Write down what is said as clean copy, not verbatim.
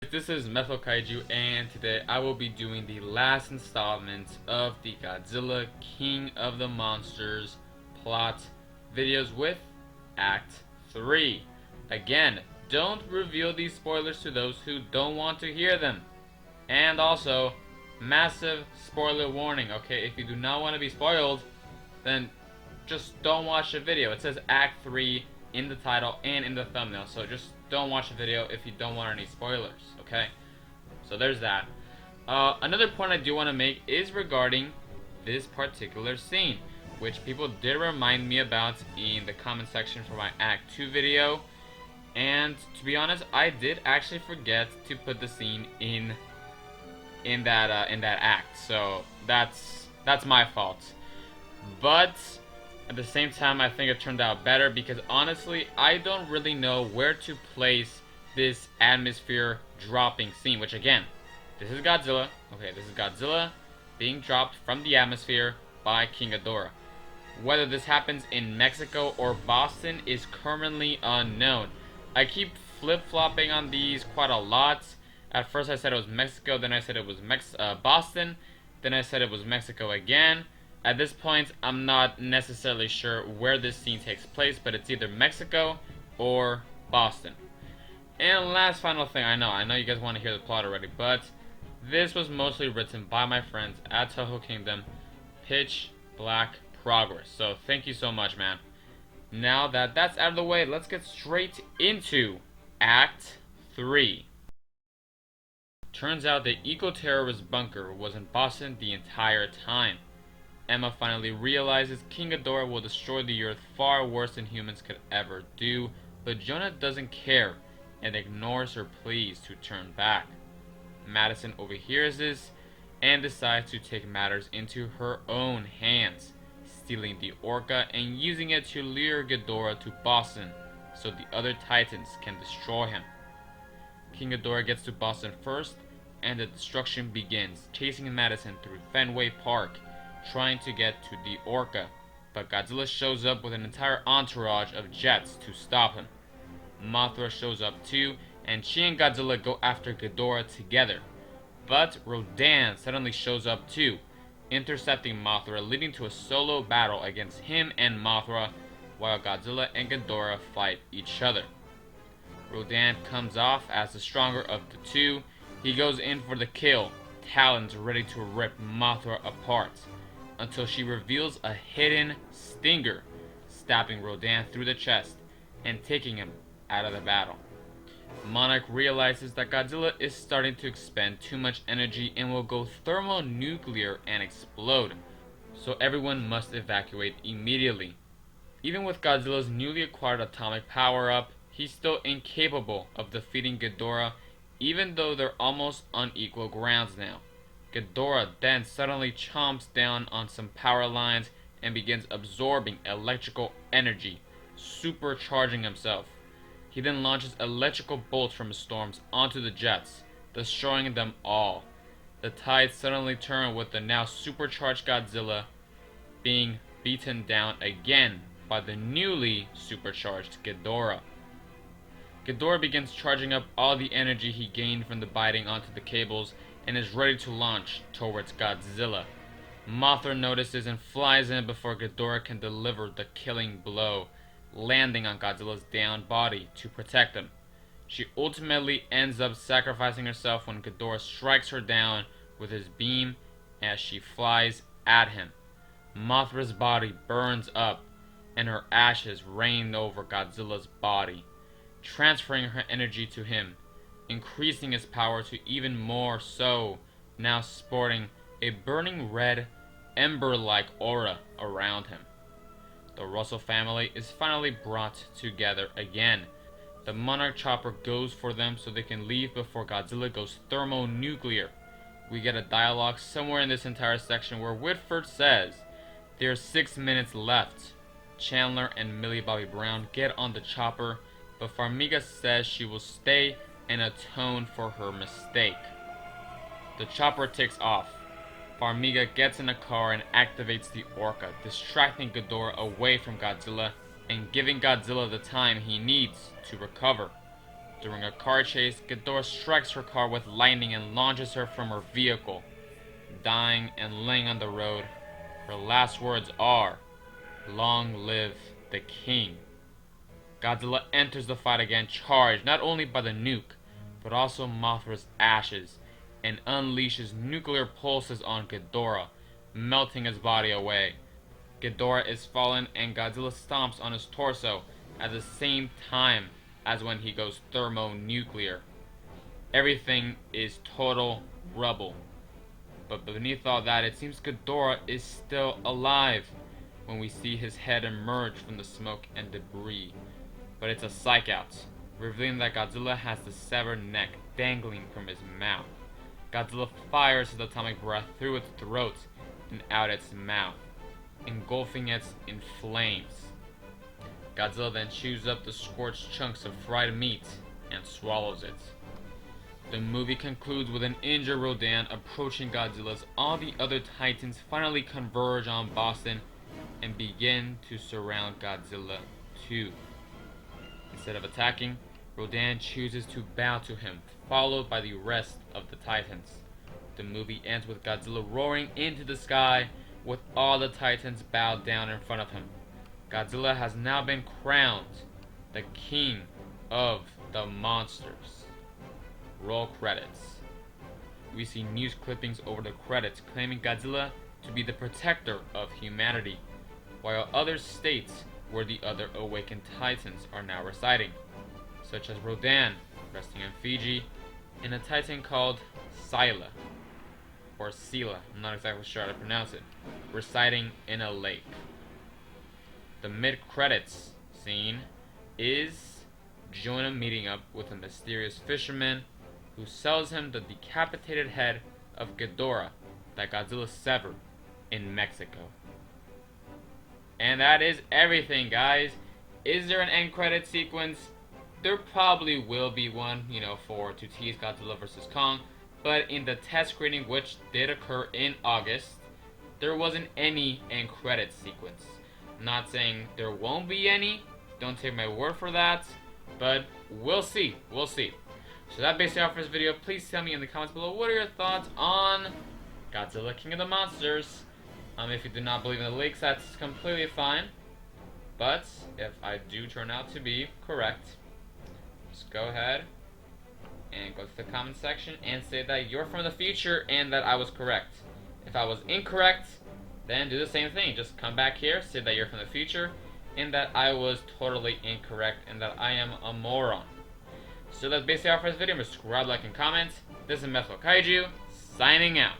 This is methlokaiju, and today I will be doing the last installment of the Godzilla King of the Monsters plot videos with Act 3. Again, don't reveal these spoilers to those who don't want to hear them. And also, massive spoiler warning, okay? If you do not want to be spoiled, then just don't watch the video. It says Act 3 in the title and in the thumbnail, so just don't watch the video if you don't want any spoilers, okay? So there's that. Another point I do want to make is regarding this particular scene, which people did remind me about in the comment section for my Act 2 video. And to be honest, I did actually forget to put the scene in that act, so that's my fault. But at the same time, I think it turned out better because honestly, I don't really know where to place this atmosphere dropping scene. Which again, this is Godzilla. Okay, this is Godzilla being dropped from the atmosphere by King Ghidorah. Whether this happens in Mexico or Boston is currently unknown. I keep flip-flopping on these quite a lot. At first I said it was Mexico, then I said it was Boston, then I said it was Mexico again. At this point, I'm not necessarily sure where this scene takes place, but it's either Mexico or Boston. And last final thing, I know you guys want to hear the plot already, but this was mostly written by my friends at Toho Kingdom, Pitch Black Progress. So thank you so much, man. Now that that's out of the way, let's get straight into Act 3. Turns out the eco-terrorist bunker was in Boston the entire time. Emma finally realizes King Ghidorah will destroy the Earth far worse than humans could ever do, but Jonah doesn't care and ignores her pleas to turn back. Madison overhears this and decides to take matters into her own hands, stealing the Orca and using it to lure Ghidorah to Boston so the other Titans can destroy him. King Ghidorah gets to Boston first, and the destruction begins, chasing Madison through Fenway Park, trying to get to the Orca, but Godzilla shows up with an entire entourage of jets to stop him. Mothra shows up too, and she and Godzilla go after Ghidorah together, but Rodan suddenly shows up too, intercepting Mothra, leading to a solo battle against him and Mothra, while Godzilla and Ghidorah fight each other. Rodan comes off as the stronger of the two. He goes in for the kill, talons ready to rip Mothra apart, until she reveals a hidden stinger, stabbing Rodan through the chest and taking him out of the battle. Monarch realizes that Godzilla is starting to expend too much energy and will go thermonuclear and explode, so everyone must evacuate immediately. Even with Godzilla's newly acquired atomic power-up, he's still incapable of defeating Ghidorah, even though they're almost on equal grounds now. Ghidorah then suddenly chomps down on some power lines and begins absorbing electrical energy, supercharging himself. He then launches electrical bolts from his storms onto the jets, destroying them all. The tides suddenly turn with the now supercharged Godzilla being beaten down again by the newly supercharged Ghidorah. Ghidorah begins charging up all the energy he gained from the biting onto the cables and is ready to launch towards Godzilla. Mothra notices and flies in before Ghidorah can deliver the killing blow, landing on Godzilla's downed body to protect him. She ultimately ends up sacrificing herself when Ghidorah strikes her down with his beam as she flies at him. Mothra's body burns up and her ashes rain over Godzilla's body, transferring her energy to him, increasing his power to even more so, now sporting a burning red, ember-like aura around him. The Russell family is finally brought together again. The Monarch chopper goes for them so they can leave before Godzilla goes thermonuclear. We get a dialogue somewhere in this entire section where Whitford says, "There's 6 minutes left." Chandler and Millie Bobby Brown get on the chopper, but Farmiga says she will stay and atone for her mistake. The chopper takes off. Farmiga gets in a car and activates the Orca, distracting Ghidorah away from Godzilla and giving Godzilla the time he needs to recover. During a car chase, Ghidorah strikes her car with lightning and launches her from her vehicle. Dying and laying on the road, her last words are, "Long live the king." Godzilla enters the fight again, charged not only by the nuke, but also Mothra's ashes, and unleashes nuclear pulses on Ghidorah, melting his body away. Ghidorah is fallen and Godzilla stomps on his torso at the same time as when he goes thermonuclear. Everything is total rubble. But beneath all that, it seems Ghidorah is still alive when we see his head emerge from the smoke and debris. But it's a psych out, revealing that Godzilla has the severed neck dangling from his mouth. Godzilla fires his atomic breath through its throat and out its mouth, engulfing it in flames. Godzilla then chews up the scorched chunks of fried meat and swallows it. The movie concludes with an injured Rodan approaching Godzilla as all the other Titans finally converge on Boston and begin to surround Godzilla too. Instead of attacking, Rodan chooses to bow to him, followed by the rest of the Titans. The movie ends with Godzilla roaring into the sky with all the Titans bowed down in front of him. Godzilla has now been crowned the king of the monsters. Roll credits. We see news clippings over the credits claiming Godzilla to be the protector of humanity, while others state where the other awakened Titans are now residing, such as Rodan, resting in Fiji, and a Titan called Scylla, or Scylla, I'm not exactly sure how to pronounce it, residing in a lake. The mid-credits scene is Jonah meeting up with a mysterious fisherman who sells him the decapitated head of Ghidorah that Godzilla severed in Mexico. And that is everything, guys. Is there an end credit sequence? There probably will be one, to tease Godzilla vs. Kong, but in the test screening, which did occur in August, there wasn't any end credit sequence. I'm not saying there won't be any, don't take my word for that, but we'll see. So that basically all for this video. Please tell me in the comments below what are your thoughts on Godzilla King of the Monsters. If you do not believe in the leaks, that's completely fine. But if I do turn out to be correct, just go ahead and go to the comment section and say that you're from the future and that I was correct. If I was incorrect, then do the same thing. Just come back here, say that you're from the future and that I was totally incorrect and that I am a moron. So that's basically all for this video. Subscribe, like, and comment. This is methlokaiju, signing out.